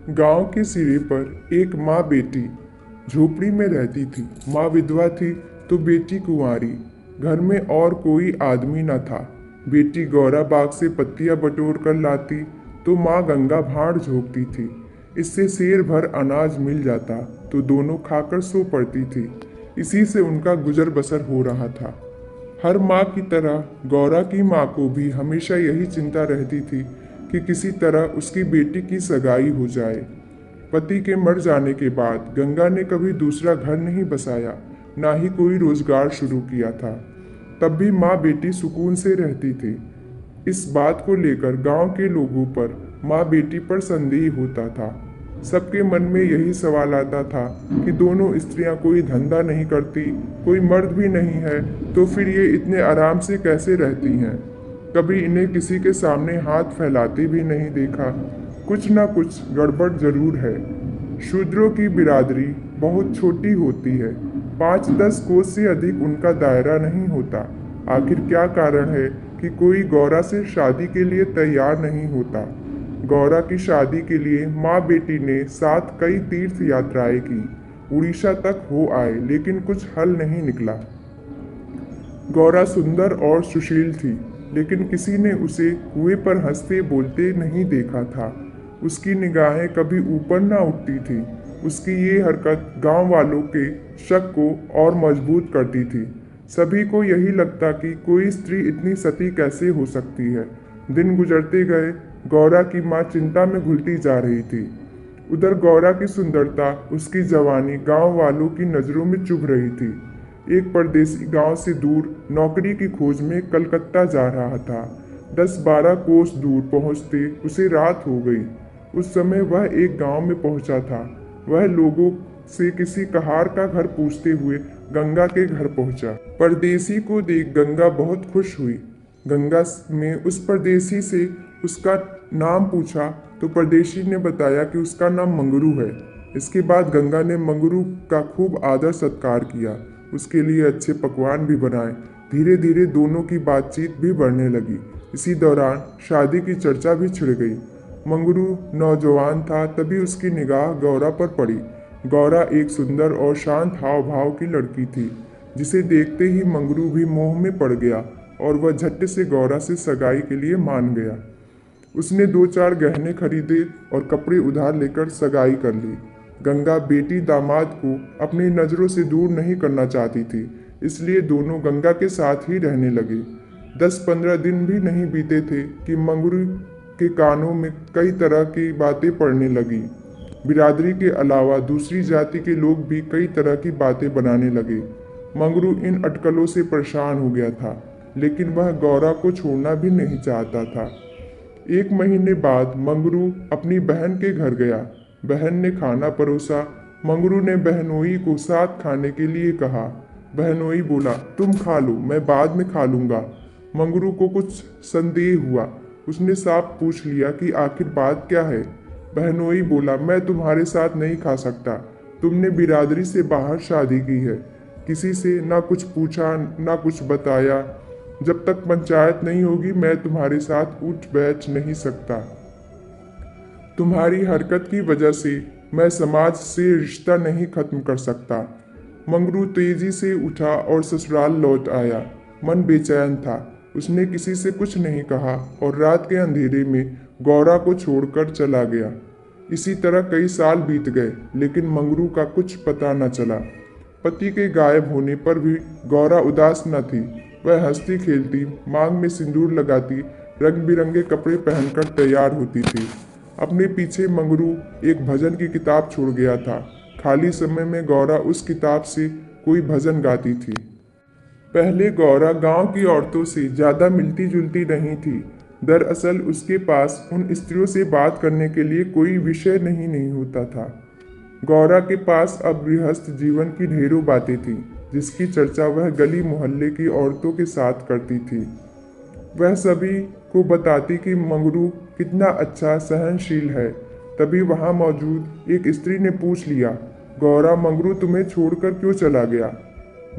गांव के सिरे पर एक माँ बेटी झोपड़ी में रहती थी। माँ विधवा थी तो बेटी कुंवारी। घर में और कोई आदमी न था। बेटी गौरा बाग से पत्तियां बटोर कर लाती तो माँ गंगा भाड़ झोंकती थी। इससे सेर भर अनाज मिल जाता तो दोनों खाकर सो पड़ती थी। इसी से उनका गुजर बसर हो रहा था। हर माँ की तरह गौरा की माँ को भी हमेशा यही चिंता रहती थी कि किसी तरह उसकी बेटी की सगाई हो जाए। पति के मर जाने के बाद गंगा ने कभी दूसरा घर नहीं बसाया, ना ही कोई रोजगार शुरू किया था। तब भी माँ बेटी सुकून से रहती थी। इस बात को लेकर गांव के लोगों पर माँ बेटी पर संदेह होता था। सबके मन में यही सवाल आता था कि दोनों स्त्रियां कोई धंधा नहीं करती, कोई मर्द भी नहीं है, तो फिर ये इतने आराम से कैसे रहती हैं। कभी इन्हें किसी के सामने हाथ फैलाते भी नहीं देखा। कुछ ना कुछ गड़बड़ जरूर है। शूद्रों की बिरादरी बहुत छोटी होती है। 5-10 कोस से अधिक उनका दायरा नहीं होता। आखिर क्या कारण है कि कोई गौरा से शादी के लिए तैयार नहीं होता। गौरा की शादी के लिए माँ बेटी ने साथ कई तीर्थ यात्राएं की, उड़ीसा तक हो आए, लेकिन कुछ हल नहीं निकला। गौरा सुंदर और सुशील थी, लेकिन किसी ने उसे कुएं पर हंसते बोलते नहीं देखा था। उसकी निगाहें कभी ऊपर ना उठती थी। उसकी ये हरकत गांव वालों के शक को और मजबूत करती थी। सभी को यही लगता कि कोई स्त्री इतनी सती कैसे हो सकती है। दिन गुजरते गए, गौरा की माँ चिंता में घुलती जा रही थी। उधर गौरा की सुंदरता, उसकी जवानी गांव वालों की नज़रों में चुभ रही थी। एक परदेसी गांव से दूर नौकरी की खोज में कलकत्ता जा रहा था। 10-12 कोस दूर पहुंचते उसे रात हो गई। उस समय वह एक गांव में पहुंचा था। वह लोगों से किसी कहार का घर पूछते हुए गंगा के घर पहुंचा। परदेसी को देख गंगा बहुत खुश हुई। गंगा ने उस परदेसी से उसका नाम पूछा तो परदेशी ने बताया कि उसका नाम मंगरू है। इसके बाद गंगा ने मंगरू का खूब आदर सत्कार किया, उसके लिए अच्छे पकवान भी बनाए। धीरे धीरे दोनों की बातचीत भी बढ़ने लगी। इसी दौरान शादी की चर्चा भी छिड़ गई। मंगरू नौजवान था, तभी उसकी निगाह गौरा पर पड़ी। गौरा एक सुंदर और शांत हाव भाव की लड़की थी, जिसे देखते ही मंगरू भी मोह में पड़ गया और वह झट से गौरा से सगाई के लिए मान गया। उसने 2-4 गहने खरीदे और कपड़े उधार लेकर सगाई कर ली। गंगा बेटी दामाद को अपनी नज़रों से दूर नहीं करना चाहती थी, इसलिए दोनों गंगा के साथ ही रहने लगे। 10-15 दिन भी नहीं बीते थे कि मंगरू के कानों में कई तरह की बातें पड़ने लगी। बिरादरी के अलावा दूसरी जाति के लोग भी कई तरह की बातें बनाने लगे। मंगरू इन अटकलों से परेशान हो गया था, लेकिन वह गौरा को छोड़ना भी नहीं चाहता था। 1 महीने बाद मंगरू अपनी बहन के घर गया। बहन ने खाना परोसा। मंगरू ने बहनोई को साथ खाने के लिए कहा। बहनोई बोला, तुम खा लो, मैं बाद में खा लूँगा। मंगरू को कुछ संदेह हुआ। उसने साफ पूछ लिया कि आखिर बात क्या है। बहनोई बोला, मैं तुम्हारे साथ नहीं खा सकता। तुमने बिरादरी से बाहर शादी की है। किसी से ना कुछ पूछा ना कुछ बताया। जब तक पंचायत नहीं होगी मैं तुम्हारे साथ उठ बैठ नहीं सकता। तुम्हारी हरकत की वजह से मैं समाज से रिश्ता नहीं खत्म कर सकता। मंगरू तेजी से उठा और ससुराल लौट आया। मन बेचैन था। उसने किसी से कुछ नहीं कहा और रात के अंधेरे में गौरा को छोड़कर चला गया। इसी तरह कई साल बीत गए, लेकिन मंगरू का कुछ पता न चला। पति के गायब होने पर भी गौरा उदास न थी। वह हंसती खेलती, मांग में सिंदूर लगाती, रंग बिरंगे कपड़े पहनकर तैयार होती थी। अपने पीछे मंगरू एक भजन की किताब छोड़ गया था। खाली समय में गौरा उस किताब से कोई भजन गाती थी। पहले गौरा गांव की औरतों से ज़्यादा मिलती जुलती नहीं थी। दरअसल उसके पास उन स्त्रियों से बात करने के लिए कोई विषय नहीं होता था। गौरा के पास अब गृहस्थ जीवन की ढेरों बातें थीं, जिसकी चर्चा वह गली मोहल्ले की औरतों के साथ करती थी। वह सभी को बताती कि मंगरू कितना अच्छा सहनशील है। तभी वहां मौजूद एक स्त्री ने पूछ लिया, गौरा, मंगरू तुम्हें छोड़कर क्यों चला गया?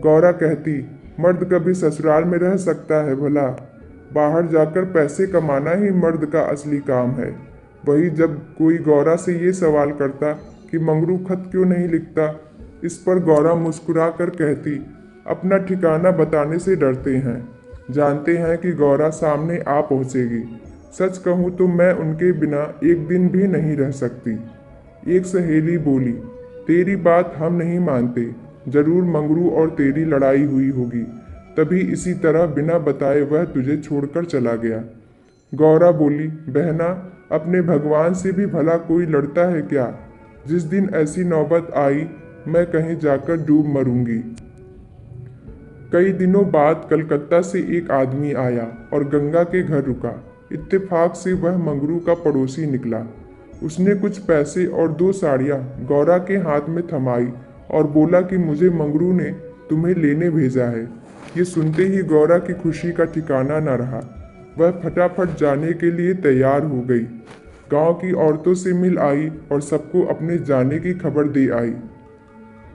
गौरा कहती, मर्द कभी ससुराल में रह सकता है भला? बाहर जाकर पैसे कमाना ही मर्द का असली काम है। वही जब कोई गौरा से ये सवाल करता कि मंगरू खत क्यों नहीं लिखता, इस पर गौरा मुस्कुरा कर कहती, अपना ठिकाना बताने से डरते हैं, जानते हैं कि गौरा सामने आ पहुंचेगी। सच कहूँ तो मैं उनके बिना एक दिन भी नहीं रह सकती। एक सहेली बोली, तेरी बात हम नहीं मानते, जरूर मंगरू और तेरी लड़ाई हुई होगी, तभी इसी तरह बिना बताए वह तुझे छोड़कर चला गया। गौरा बोली, बहना, अपने भगवान से भी भला कोई लड़ता है क्या? जिस दिन ऐसी नौबत आई, मैं कहीं जाकर डूब मरूंगी। कई दिनों बाद कलकत्ता से एक आदमी आया और गंगा के घर रुका। इत्तेफाक से वह मंगरू का पड़ोसी निकला। उसने कुछ पैसे और 2 साड़ियाँ गौरा के हाथ में थमाई और बोला कि मुझे मंगरू ने तुम्हें लेने भेजा है। ये सुनते ही गौरा की खुशी का ठिकाना न रहा। वह फटाफट जाने के लिए तैयार हो गई। गांव की औरतों से मिल आई और सबको अपने जाने की खबर दे आई।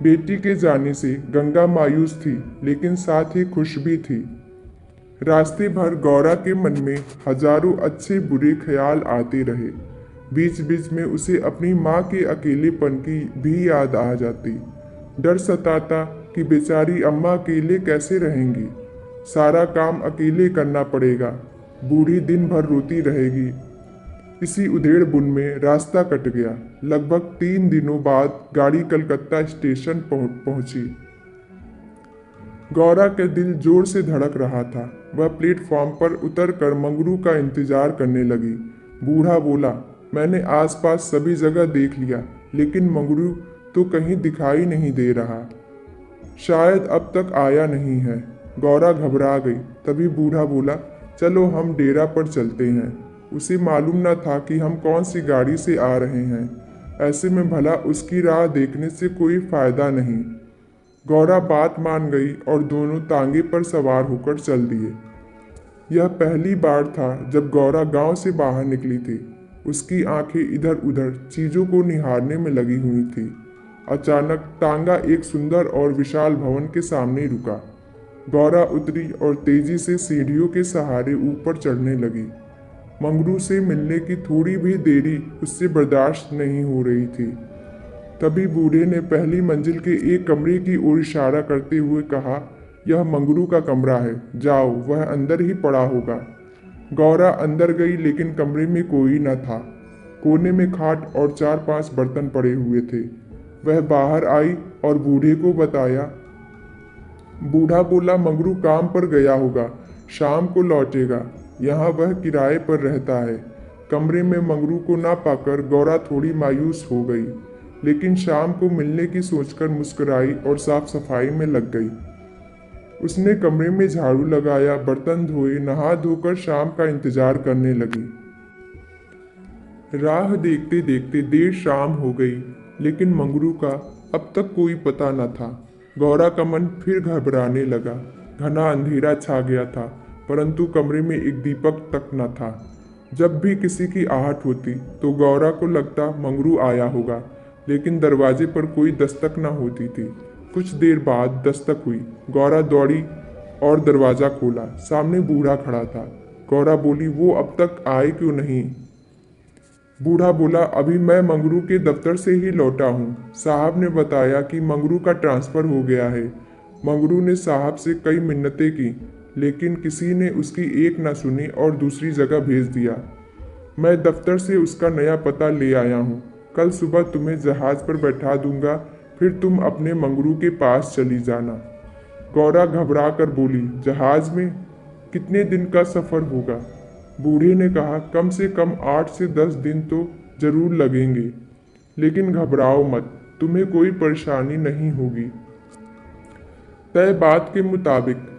बेटी के जाने से गंगा मायूस थी, लेकिन साथ ही खुश भी थी। रास्ते भर गौरा के मन में हजारों अच्छे बुरे ख्याल आते रहे। बीच बीच में उसे अपनी माँ के अकेलेपन की भी याद आ जाती। डर सताता कि बेचारी अम्मा अकेले कैसे रहेंगी, सारा काम अकेले करना पड़ेगा, बूढ़ी दिन भर रोती रहेगी। इसी उधेड़ बुन में रास्ता कट गया। लगभग 3 दिनों बाद गाड़ी कलकत्ता स्टेशन पहुंची। गौरा का दिल जोर से धड़क रहा था। वह प्लेटफॉर्म पर उतरकर मंगरू का इंतजार करने लगी। बूढ़ा बोला, मैंने आसपास सभी जगह देख लिया, लेकिन मंगरू तो कहीं दिखाई नहीं दे रहा। शायद अब तक आया नहीं है। गौरा घबरा गई। तभी बूढ़ा बोला, चलो हम डेरा पर चलते हैं। उसे मालूम न था कि हम कौन सी गाड़ी से आ रहे हैं। ऐसे में भला उसकी राह देखने से कोई फायदा नहीं। गौरा बात मान गई और दोनों तांगे पर सवार होकर चल दिए। यह पहली बार था जब गौरा गांव से बाहर निकली थी। उसकी आंखें इधर उधर चीजों को निहारने में लगी हुई थी। अचानक तांगा एक सुंदर और विशाल भवन के सामने रुका। गौरा उतरी और तेजी से सीढ़ियों के सहारे ऊपर चढ़ने लगी। मंगरू से मिलने की थोड़ी भी देरी उससे बर्दाश्त नहीं हो रही थी। तभी बूढ़े ने पहली मंजिल के एक कमरे की ओर इशारा करते हुए कहा, यह मंगरू का कमरा है, जाओ, वह अंदर ही पड़ा होगा। गौरा अंदर गई, लेकिन कमरे में कोई न था। कोने में खाट और 4-5 बर्तन पड़े हुए थे। वह बाहर आई और बूढ़े को बताया। बूढ़ा बोला, मंगरू काम पर गया होगा, शाम को लौटेगा, यहाँ वह किराए पर रहता है। कमरे में मंगरू को ना पाकर गौरा थोड़ी मायूस हो गई, लेकिन शाम को मिलने की सोचकर मुस्कुराई और साफ सफाई में लग गई। उसने कमरे में झाड़ू लगाया, बर्तन धोए, नहा धोकर शाम का इंतजार करने लगी। राह देखते देखते देर शाम हो गई, लेकिन मंगरू का अब तक कोई पता न था। गौरा का मन फिर घबराने लगा। घना अंधेरा छा गया था, परंतु कमरे में एक दीपक तक न था। जब भी किसी की आहट होती तो गौरा को लगता मंगरू आया होगा, लेकिन दरवाजे पर कोई दस्तक न होती थी। कुछ देर बाद दस्तक हुई। गौरा दौड़ी और दरवाज़ा खोला। सामने बूढ़ा खड़ा था। गौरा बोली, वो अब तक आए क्यों नहीं? बूढ़ा बोला, अभी मैं मंगरू के दफ्तर से ही लौटा हूँ। साहब ने बताया कि मंगरू का ट्रांसफ़र हो गया है। मंगरू ने साहब से कई मिन्नतें की, लेकिन किसी ने उसकी एक न सुनी और दूसरी जगह भेज दिया। मैं दफ्तर से उसका नया पता ले आया हूँ। कल सुबह तुम्हें जहाज पर बैठा दूंगा, फिर तुम अपने मंगरू के पास चली जाना। गौरा घबरा कर बोली, जहाज में? कितने दिन का सफ़र होगा? बूढ़े ने कहा, कम से कम 8 से 10 दिन तो जरूर लगेंगे, लेकिन घबराओ मत, तुम्हें कोई परेशानी नहीं होगी। तय बात के मुताबिक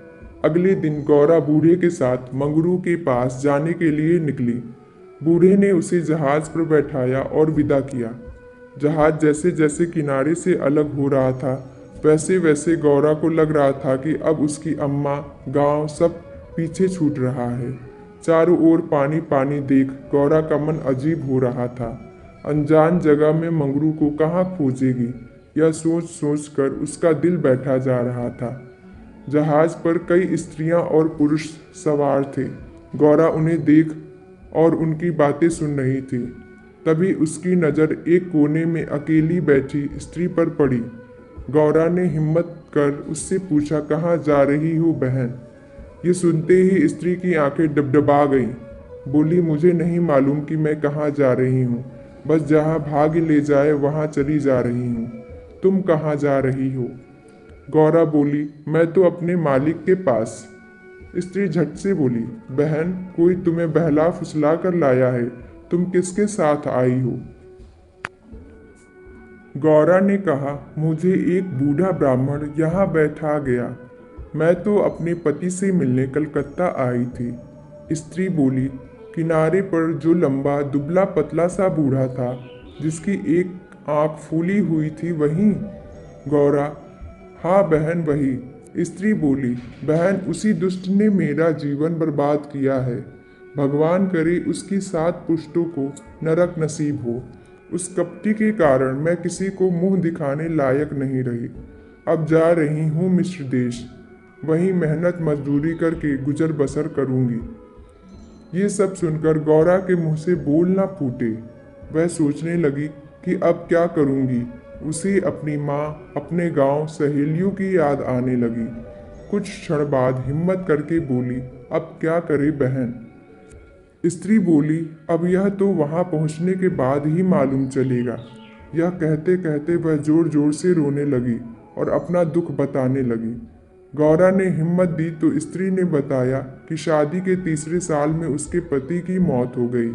अगले दिन गौरा बूढ़े के साथ मंगरू के पास जाने के लिए निकली। बूढ़े ने उसे जहाज पर बैठाया और विदा किया। जहाज जैसे जैसे किनारे से अलग हो रहा था, वैसे वैसे गौरा को लग रहा था कि अब उसकी अम्मा, गांव सब पीछे छूट रहा है। चारों ओर पानी पानी देख गौरा का मन अजीब हो रहा था। अनजान जगह में मंगरू को कहाँ खोजेगी, यह सोच सोच कर उसका दिल बैठा जा रहा था। जहाज पर कई स्त्रियां और पुरुष सवार थे। गौरा उन्हें देख और उनकी बातें सुन रही थी। तभी उसकी नज़र एक कोने में अकेली बैठी स्त्री पर पड़ी। गौरा ने हिम्मत कर उससे पूछा, कहाँ जा रही हो बहन? ये सुनते ही स्त्री की आंखें डबडबा गईं। बोली, मुझे नहीं मालूम कि मैं कहाँ जा रही हूँ, बस जहाँ भाग्य ले जाए वहाँ चली जा रही हूँ। तुम कहाँ जा रही हो? गौरा बोली, मैं तो अपने मालिक के पास। स्त्री झट से बोली, बहन, कोई तुम्हें बहला फुसला कर लाया है, तुम किसके साथ आई हो? गौरा ने कहा, मुझे एक बूढ़ा ब्राह्मण यहाँ बैठा गया, मैं तो अपने पति से मिलने कलकत्ता आई थी। स्त्री बोली, किनारे पर जो लंबा दुबला पतला सा बूढ़ा था, जिसकी एक आंख फूली हुई थी, वही? गौरा, हाँ बहन वही। स्त्री बोली, बहन, उसी दुष्ट ने मेरा जीवन बर्बाद किया है। भगवान करे उसकी 7 पुश्तों को नरक नसीब हो। उस कपटी के कारण मैं किसी को मुंह दिखाने लायक नहीं रही। अब जा रही हूँ मिस्र देश, वहीं मेहनत मजदूरी करके गुजर बसर करूँगी। ये सब सुनकर गौरा के मुंह से बोल ना फूटे। वह सोचने लगी कि अब क्या करूँगी। उसे अपनी माँ, अपने गांव, सहेलियों की याद आने लगी। कुछ क्षण बाद हिम्मत करके बोली, अब क्या करे बहन? स्त्री बोली, अब यह तो वहां पहुंचने के बाद ही मालूम चलेगा। यह कहते कहते वह जोर जोर से रोने लगी और अपना दुख बताने लगी। गौरा ने हिम्मत दी तो स्त्री ने बताया कि शादी के तीसरे साल में उसके पति की मौत हो गई।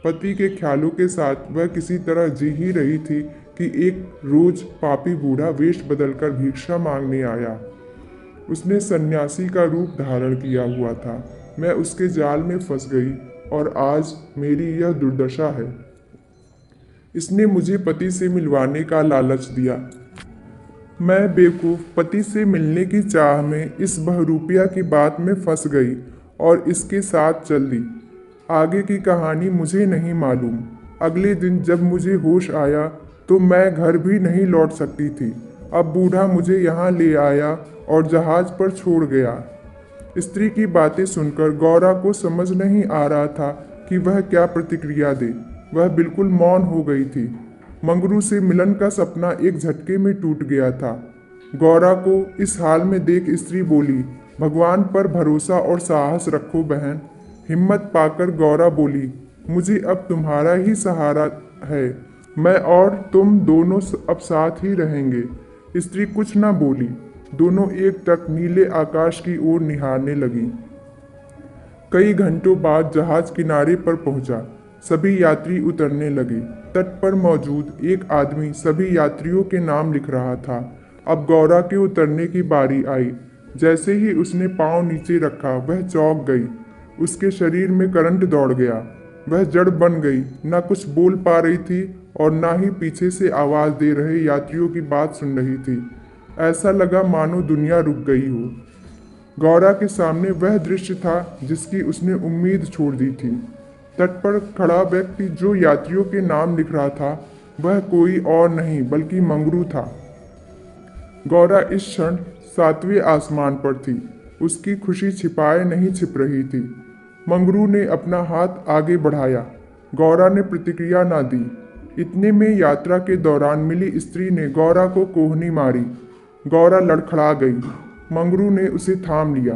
पति के ख्यालों के साथ वह किसी तरह जी ही रही थी कि एक रोज पापी बूढ़ा वेश बदलकर भिक्षा मांगने आया। उसने सन्यासी का रूप धारण किया हुआ था। मैं उसके जाल में फंस गई और आज मेरी यह दुर्दशा है। इसने मुझे पति से मिलवाने का लालच दिया। मैं बेवकूफ पति से मिलने की चाह में इस बहरूपिया की बात में फंस गई और इसके साथ चल दी। आगे की कहानी मुझे नहीं मालूम। अगले दिन जब मुझे होश आया तो मैं घर भी नहीं लौट सकती थी। अब बूढ़ा मुझे यहाँ ले आया और जहाज पर छोड़ गया। स्त्री की बातें सुनकर गौरा को समझ नहीं आ रहा था कि वह क्या प्रतिक्रिया दे। वह बिल्कुल मौन हो गई थी। मंगरू से मिलन का सपना एक झटके में टूट गया था। गौरा को इस हाल में देख स्त्री बोली, भगवान पर भरोसा और साहस रखो बहन। हिम्मत पाकर गौरा बोली, मुझे अब तुम्हारा ही सहारा है। मैं और तुम दोनों अब साथ ही रहेंगे। स्त्री कुछ न बोली। दोनों एक टक नीले आकाश की ओर निहारने लगी। कई घंटों बाद जहाज किनारे पर पहुंचा। सभी यात्री उतरने लगे। तट पर मौजूद एक आदमी सभी यात्रियों के नाम लिख रहा था। अब गौरा के उतरने की बारी आई। जैसे ही उसने पांव नीचे रखा, वह चौंक गई। उसके शरीर में करंट दौड़ गया। वह जड़ बन गई, ना कुछ बोल पा रही थी और ना ही पीछे से आवाज दे रहे यात्रियों की बात सुन रही थी। ऐसा लगा मानो दुनिया रुक गई हो। गौरा के सामने वह दृश्य था जिसकी उसने उम्मीद छोड़ दी थी। तट पर खड़ा व्यक्ति जो यात्रियों के नाम लिख रहा था, वह कोई और नहीं बल्कि मंगरू था। गौरा इस क्षण 7वें आसमान पर थी। उसकी खुशी छिपाए नहीं छिप रही थी। मंगरू ने अपना हाथ आगे बढ़ाया। गौरा ने प्रतिक्रिया ना दी। इतने में यात्रा के दौरान मिली स्त्री ने गौरा को कोहनी मारी। गौरा लड़खड़ा गई। मंगरू ने उसे थाम लिया।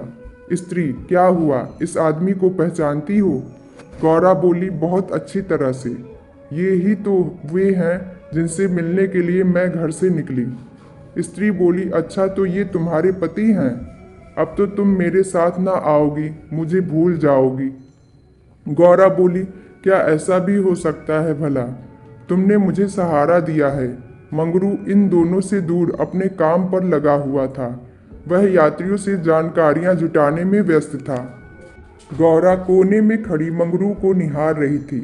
स्त्री, क्या हुआ? इस आदमी को पहचानती हो? गौरा बोली, बहुत अच्छी तरह से। ये ही तो वे हैं जिनसे मिलने के लिए मैं घर से निकली। स्त्री बोली, अच्छा तो ये तुम्हारे पति हैं? अब तो तुम मेरे साथ ना आओगी, मुझे भूल जाओगी। गौरा बोली, क्या ऐसा भी हो सकता है भला? तुमने मुझे सहारा दिया है। मंगरू इन दोनों से दूर अपने काम पर लगा हुआ था। वह यात्रियों से जानकारियां जुटाने में व्यस्त था। गौरा कोने में खड़ी मंगरू को निहार रही थी।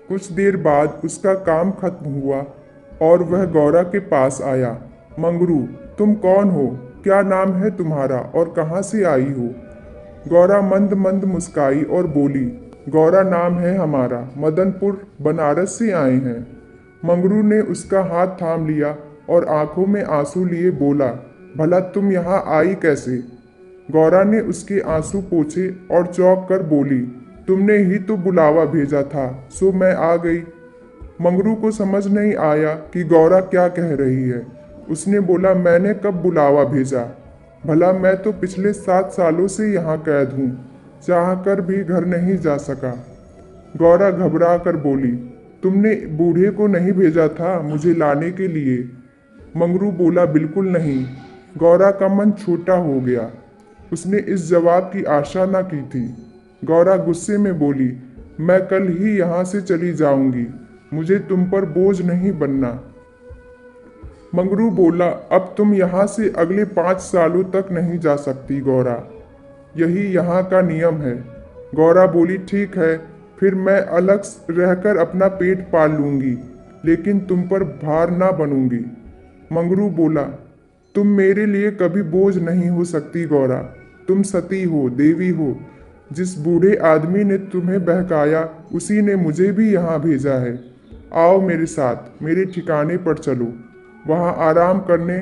कुछ देर बाद उसका काम खत्म हुआ और वह गौरा के पास आया। मंगरू, तुम कौन हो? क्या नाम है तुम्हारा और कहाँ से आई हो? गौरा मंद मंद मुस्काई और बोली, गौरा नाम है हमारा, मदनपुर बनारस से आए हैं। मंगरू ने उसका हाथ थाम लिया और आंखों में आंसू लिए बोला, भला तुम यहाँ आई कैसे? गौरा ने उसके आंसू पोंछे और चौंक कर बोली, तुमने ही तो बुलावा भेजा था, सो मैं आ गई। मंगरू को समझ नहीं आया कि गौरा क्या कह रही है। उसने बोला, मैंने कब बुलावा भेजा? भला मैं तो पिछले 7 सालों से यहाँ कैद हूँ, चाह कर भी घर नहीं जा सका। गौरा घबरा कर बोली, तुमने बूढ़े को नहीं भेजा था मुझे लाने के लिए? मंगरू बोला, बिल्कुल नहीं। गौरा का मन छोटा हो गया। उसने इस जवाब की आशा न की थी। गौरा गुस्से में बोली, मैं कल ही यहाँ से चली जाऊंगी, मुझे तुम पर बोझ नहीं बनना। मंगरू बोला, अब तुम यहाँ से अगले 5 सालों तक नहीं जा सकती गौरा, यही यहाँ का नियम है। गौरा बोली, ठीक है, फिर मैं अलग रहकर अपना पेट पाल लूंगी, लेकिन तुम पर भार ना बनूंगी। मंगरू बोला, तुम मेरे लिए कभी बोझ नहीं हो सकती गौरा, तुम सती हो, देवी हो। जिस बूढ़े आदमी ने तुम्हें बहकाया उसी ने मुझे भी यहाँ भेजा है। आओ मेरे साथ, मेरे ठिकाने पर चलो, वहाँ आराम करने,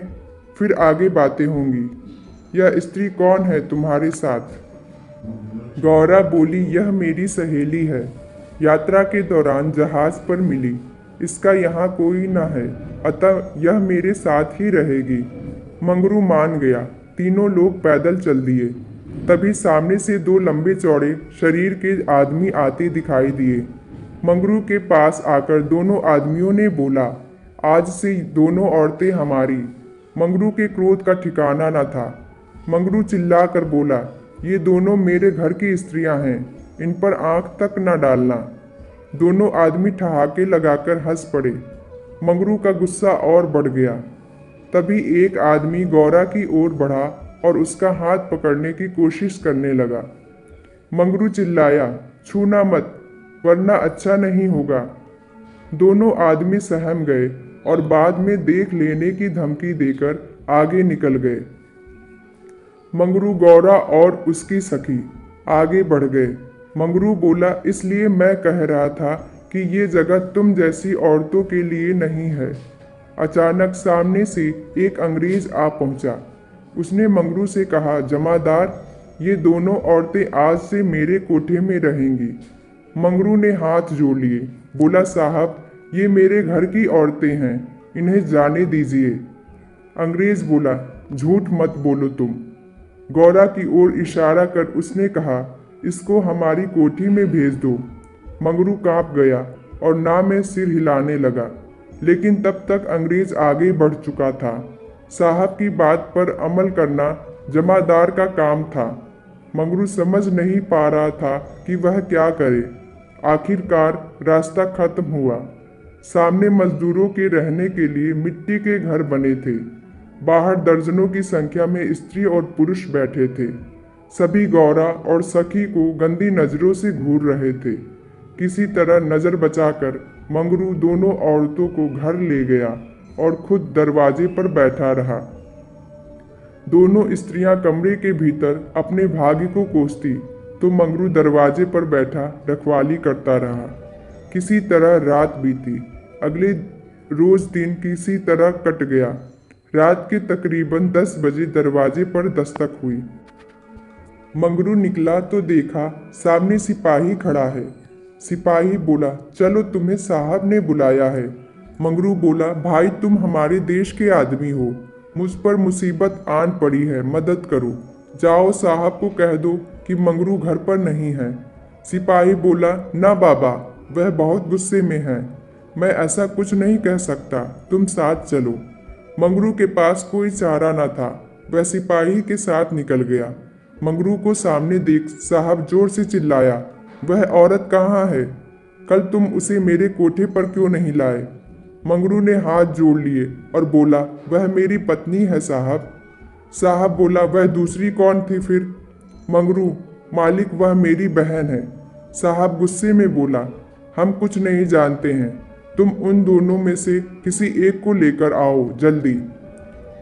फिर आगे बातें होंगी। यह स्त्री कौन है तुम्हारे साथ? गौरा बोली, यह मेरी सहेली है, यात्रा के दौरान जहाज पर मिली। इसका यहाँ कोई न है, अतः यह मेरे साथ ही रहेगी। मंगरू मान गया। तीनों लोग पैदल चल दिए। तभी सामने से 2 लंबे चौड़े शरीर के आदमी आते दिखाई दिए। मंगरू के पास आकर दोनों आदमियों ने बोला, आज से दोनों औरतें हमारी। मंगरू के क्रोध का ठिकाना न था। मंगरू चिल्लाकर बोला, ये दोनों मेरे घर की स्त्रियां हैं, इन पर आंख तक न डालना। दोनों आदमी ठहाके लगाकर हंस पड़े। मंगरू का गुस्सा और बढ़ गया। तभी एक आदमी गौरा की ओर बढ़ा और उसका हाथ पकड़ने की कोशिश करने लगा। मंगरू चिल्लाया, छूना मत, वरना अच्छा नहीं होगा। दोनों आदमी सहम गए और बाद में देख लेने की धमकी देकर आगे निकल गए। मंगरू, गौरा और उसकी सखी आगे बढ़ गए। मंगरू बोला, इसलिए मैं कह रहा था कि ये जगह तुम जैसी औरतों के लिए नहीं है। अचानक सामने से एक अंग्रेज आ पहुंचा। उसने मंगरू से कहा, जमादार, ये दोनों औरतें आज से मेरे कोठे में रहेंगी। मंगरू ने हाथ जोड़ लिए, बोला, साहब, ये मेरे घर की औरतें हैं, इन्हें जाने दीजिए। अंग्रेज बोला, झूठ मत बोलो तुम। गौरा की ओर इशारा कर उसने कहा, इसको हमारी कोठी में भेज दो। मंगरू कांप गया और ना में सिर हिलाने लगा, लेकिन तब तक अंग्रेज आगे बढ़ चुका था। साहब की बात पर अमल करना जमादार का काम था। मंगरू समझ नहीं पा रहा था कि वह क्या करे। आखिरकार रास्ता खत्म हुआ। सामने मजदूरों के रहने के लिए मिट्टी के घर बने थे। बाहर दर्जनों की संख्या में स्त्री और पुरुष बैठे थे। सभी गौरा और सखी को गंदी नजरों से घूर रहे थे। किसी तरह नजर बचाकर मंगरू दोनों औरतों को घर ले गया और खुद दरवाजे पर बैठा रहा। दोनों स्त्रियां कमरे के भीतर अपने भाग्य को कोसती, तो मंगरू दरवाजे पर बैठा रखवाली करता रहा। किसी तरह रात बीती। अगले रोज दिन किसी तरह कट गया। रात के तकरीबन 10 बजे दरवाजे पर दस्तक हुई। मंगरू निकला तो देखा सामने सिपाही खड़ा है। सिपाही बोला, चलो, तुम्हें साहब ने बुलाया है। मंगरू बोला, भाई, तुम हमारे देश के आदमी हो, मुझ पर मुसीबत आन पड़ी है, मदद करो। जाओ, साहब को कह दो कि मंगरू घर पर नहीं है। सिपाही बोला, ना बाबा, वह बहुत गुस्से में है, मैं ऐसा कुछ नहीं कह सकता, तुम साथ चलो। मंगरू के पास कोई चारा न था, वह सिपाही के साथ निकल गया। मंगरू को सामने देख साहब जोर से चिल्लाया, वह औरत कहाँ है? कल तुम उसे मेरे कोठे पर क्यों नहीं लाए? मंगरू ने हाथ जोड़ लिए और बोला, वह मेरी पत्नी है साहब। साहब बोला, वह दूसरी कौन थी फिर? मंगरू, मालिक, वह मेरी बहन है। साहब गुस्से में बोला, हम कुछ नहीं जानते हैं, तुम उन दोनों में से किसी एक को लेकर आओ जल्दी।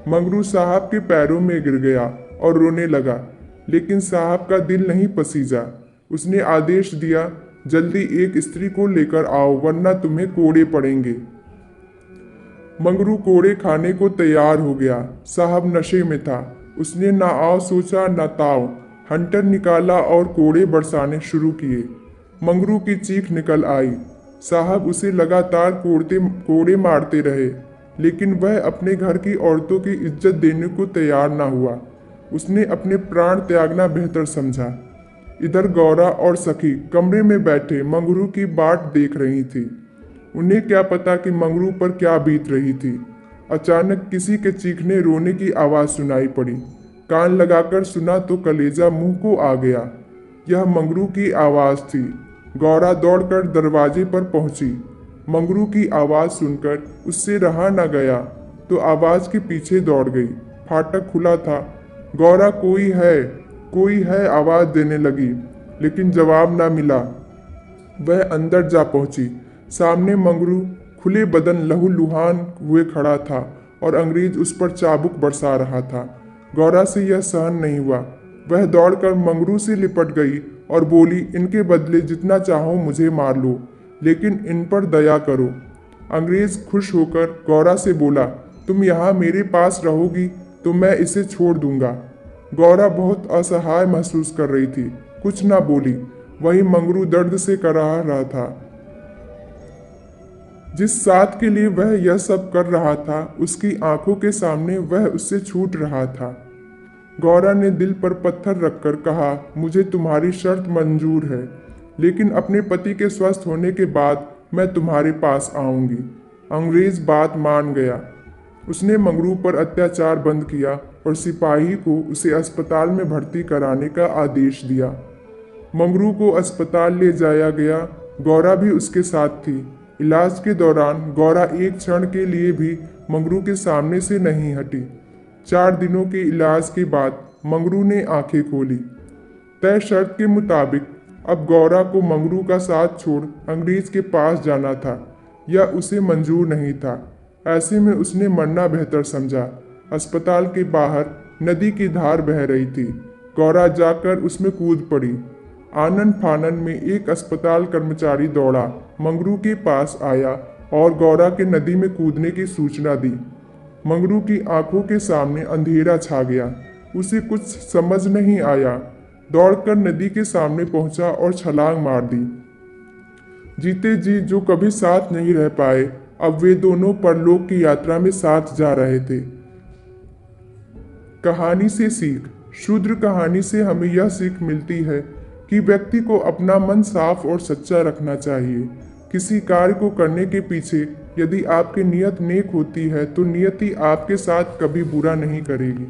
मंगरू साहब के पैरों में गिर गया और रोने लगा, लेकिन साहब का दिल नहीं पसीजा। उसने आदेश दिया, जल्दी एक स्त्री को लेकर आओ, वरना तुम्हें कोड़े पड़ेंगे। मंगरू कोड़े खाने को तैयार हो गया। साहब नशे में था। उसने ना आओ सोचा ना ताव, हंटर निकाला और कोड़े बरसाने शुरू किए। मंगरू की चीख निकल आई। साहब उसे लगातार कोड़े मारते रहे, लेकिन वह अपने घर की औरतों की इज्जत देने को तैयार ना हुआ। उसने अपने प्राण त्यागना बेहतर समझा। इधर गौरा और सखी कमरे में बैठे मंगरू की बाट देख रही थी। उन्हें क्या पता कि मंगरू पर क्या बीत रही थी। अचानक किसी के चीखने रोने की आवाज़ सुनाई पड़ी। कान लगाकर सुना तो कलेजा मुंह को आ गया। यह मंगरू की आवाज़ थी। गौरा दौड़कर दरवाजे पर पहुंची। मंगरू की आवाज़ सुनकर उससे रहा न गया तो आवाज़ के पीछे दौड़ गई। फाटक खुला था। गौरा कोई है आवाज़ देने लगी, लेकिन जवाब ना मिला। वह अंदर जा पहुंची। सामने मंगरू खुले बदन लहूलुहान हुए खड़ा था और अंग्रेज उस पर चाबुक बरसा रहा था। गौरा से यह सहन नहीं हुआ। वह दौड़कर मंगरू से लिपट गई और बोली, इनके बदले जितना चाहो मुझे मार लो, लेकिन इन पर दया करो। अंग्रेज खुश होकर गौरा से बोला, तुम यहाँ मेरे पास रहोगी तो मैं इसे छोड़ दूंगा। गौरा बहुत असहाय महसूस कर रही थी, कुछ ना बोली। वही मंगरू दर्द से कराह रहा था। जिस साथ के लिए वह यह सब कर रहा था, उसकी आंखों के सामने वह उससे छूट रहा था। गौरा ने दिल पर पत्थर रखकर कहा, मुझे तुम्हारी शर्त मंजूर है, लेकिन अपने पति के स्वस्थ होने के बाद मैं तुम्हारे पास आऊंगी। अंग्रेज बात मान गया। उसने मंगरू पर अत्याचार बंद किया और सिपाही को उसे अस्पताल में भर्ती कराने का आदेश दिया। मंगरू को अस्पताल ले जाया गया। गौरा भी उसके साथ थी। इलाज के दौरान गौरा एक क्षण के लिए भी मंगरू के सामने से नहीं हटी। 4 दिनों के इलाज के बाद मंगरू ने आंखें खोली। तय शर्त के मुताबिक अब गौरा को मंगरू का साथ छोड़ अंग्रेज के पास जाना था। यह उसे मंजूर नहीं था। ऐसे में उसने मरना बेहतर समझा। अस्पताल के बाहर नदी की धार बह रही थी। गौरा जाकर उसमें कूद पड़ी। आनन फानन में एक अस्पताल कर्मचारी दौड़ा, मंगरू के पास आया और गौरा के नदी में कूदने की सूचना दी। मंगरू की आंखों के सामने अंधेरा छा गया। उसे कुछ समझ नहीं आया। दौड़कर नदी के सामने पहुंचा और छलांग मार दी। जीते जी जो कभी साथ नहीं रह पाए, अब वे दोनों परलोक की यात्रा में साथ जा रहे थे। कहानी से सीख। शूद्र कहानी से हमें यह सीख मिलती है कि व्यक्ति को अपना मन साफ और सच्चा रखना चाहिए। किसी कार्य को करने के पीछे यदि आपकी नीयत नेक होती है तो नियति आपके साथ कभी बुरा नहीं करेगी।